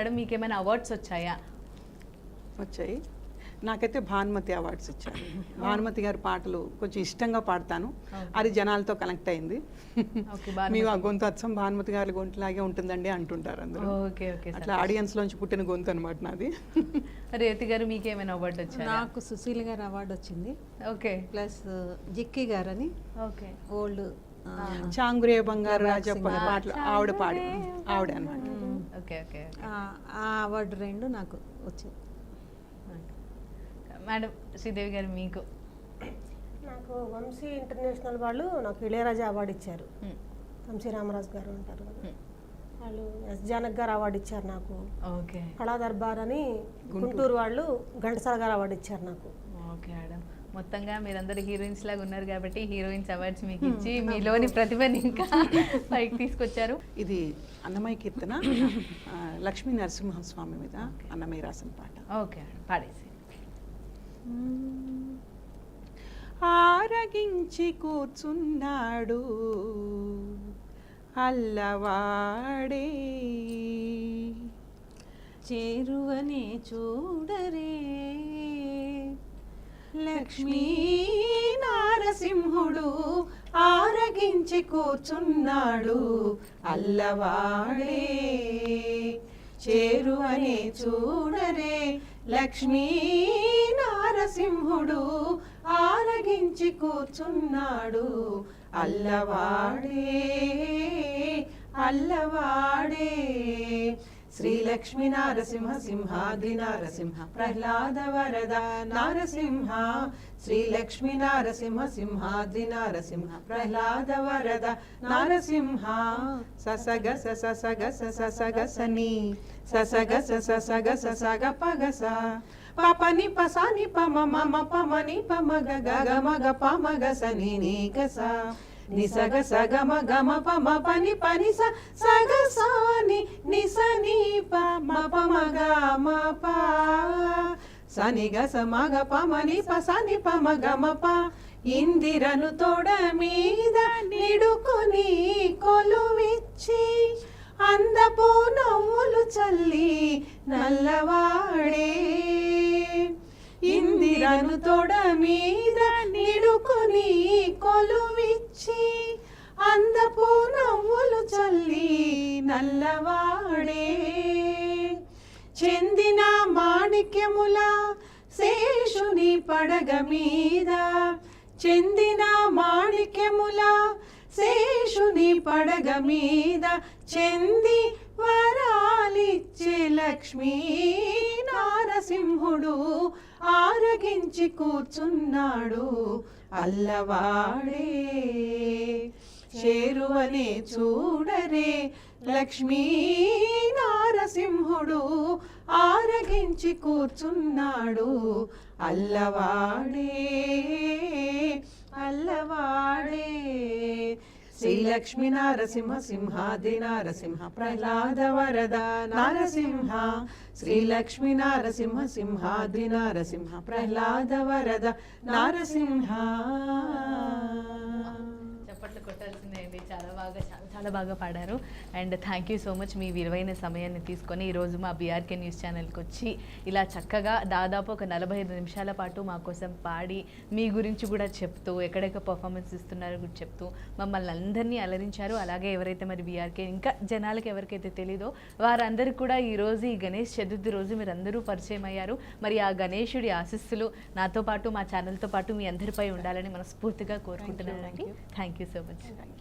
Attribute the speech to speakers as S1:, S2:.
S1: Madam మీకు ఏమైనా awards వచ్చాయా?
S2: వచ్చాయి. నాకైతే భానుమతి అవార్డ్స్ ఇచ్చారు. భానుమతి గారి పాటలు కొంచెం ఇష్టంగా పాడతాను, అది జనాలతో కనెక్ట్ అయింది. మేము ఆ గొంతు అచ్చం భానుమతి గారి గొంతులాగే ఉంటుందండి అంటుంటారు అందరూ. అట్లా ఆడియన్స్ లోంచి పుట్టిన గొంతు అనమాట నాది.
S1: రేవతి గారు మీకు ఏమైనా అవార్డు వచ్చింది?
S3: నాకు సుశీల గారు అవార్డు వచ్చింది.
S1: ఓకే.
S3: ప్లస్ జిక్కి గారని
S1: ఓకే ఓల్డ్
S2: చాంగురే బంగారు రాజప్ప పాటలు ఆవిడ పాడి ఆవిడ అనమాట.
S1: Okay okay.
S3: ఆ అవార్డు 2 నాకు వచ్చింది.
S1: మేడం శ్రీదేవి గారు మీకు?
S4: నాకు వంశీ ఇంటర్నేషనల్ వాళ్ళు నాకు ఇళయరాజా అవార్డు ఇచ్చారు. వంశీ రామరాజు గారు ఉంటారు కదా, వాళ్ళు ఎస్ జానక్ గారు అవార్డు ఇచ్చారు నాకు.
S1: ఓకే.
S4: కళా దర్బార్ అని గుంటూరు వాళ్ళు ఘంటసాల గారు అవార్డు ఇచ్చారు నాకు.
S1: ఓకే మేడం, మొత్తంగా మీరందరూ హీరోయిన్స్ లాగా ఉన్నారు కాబట్టి హీరోయిన్స్ అవార్డ్స్ మీకు ఇచ్చి మీలోని ప్రతిభని ఇంకా పైకి తీసుకొచ్చారు.
S2: ఇది అన్నమయ్య కీర్తన, లక్ష్మీ నరసింహస్వామి మీద అన్నమయ్య రాసిన పాట.
S1: ఓకే పాడేసి.
S2: ఆరగించి కూర్చున్నాడు అల్లవాడే,
S3: చేరువనే చూడరే
S2: లక్ష్మీ నారసింహుడు ఆరగించి కూర్చున్నాడు అల్లవాడే, చేరువనే చూడరే లక్ష్మీ నారసింహుడు ఆరగించి కూర్చున్నాడు అల్లవాడే అల్లవాడే. శ్రీలక్ష్మీ నారసింహ సింహాద్రి నారసింహ ప్రహ్లాద వరద నారసింహ, శ్రీలక్ష్మీ నారసింహ సింహాద్రి నారసింహ ప్రహ్లాద వరద నారసింహ. ససగ ససగ ససగ సని ససగ ససగ ససగ పగస పపని పసాని పమ మమ పమని పమగ గగ మగ పమగ సని నీ గస నిసగ సగమ గమ పమ పని పని సగ సాని నిస నీ పమ పమగ మ ప సని గస మగ పమని పసని పమ గమ ప. ఇందిరను తోడ మీద నిడుకొని కొలువిచ్చి అందపు నవ్వులు చల్లి నల్లవాడే, ఇందిరను తోడ మీద నిడుకొని కొలువిచ్చి అందపు నవ్వులు చల్లి నల్లవాడే. చెందిన మాణిక్యముల శేషుని పడగ మీద, చెందిన మాణిక్యముల శేషుని పడగ మీద చెంది వరాలిచ్చే లక్ష్మీ నారసింహుడు ఆరగించి కూర్చున్నాడు అల్లవాడే, చేరువనే చూడరే లక్ష్మీ నారసింహుడు ఆరగించి కూర్చున్నాడు అల్లవాడే అల్లవాడే. శ్రీలక్ష్మీ నారసింహ సింహాద్రి నారసింహ ప్రహ్లాద వరద నారసింహ, శ్రీలక్ష్మీ నారసింహ సింహాద్రి నారసింహ ప్రహ్లాద వరద నారసింహ.
S1: చప్పట్లు కొట్టాల్సిందే అండి, చాలా బాగా చాలా బాగా పాడారు. And thank you so much మీ విలువైన సమయాన్ని తీసుకొని ఈరోజు మా బీఆర్కే న్యూస్ ఛానల్కి వచ్చి ఇలా చక్కగా దాదాపు ఒక 45 నిమిషాల పాటు మా కోసం పాడి మీ గురించి కూడా చెప్తూ ఎక్కడెక్కడ పర్ఫార్మెన్స్ ఇస్తున్నారో కూడా చెప్తూ మమ్మల్ని అందరినీ అలరించారు. అలాగే ఎవరైతే మరి బీఆర్కే ఇంకా జనాలకు ఎవరికైతే తెలీదో వారందరికీ కూడా ఈరోజు ఈ గణేష్ చతుర్థి రోజు మీరు అందరూ పరిచయం అయ్యారు. మరి ఆ గణేశుడి ఆశీస్సులు నాతో పాటు మా ఛానల్తో పాటు మీ అందరిపై ఉండాలని మనస్ఫూర్తిగా కోరుకుంటున్నానండి. Thank you so much.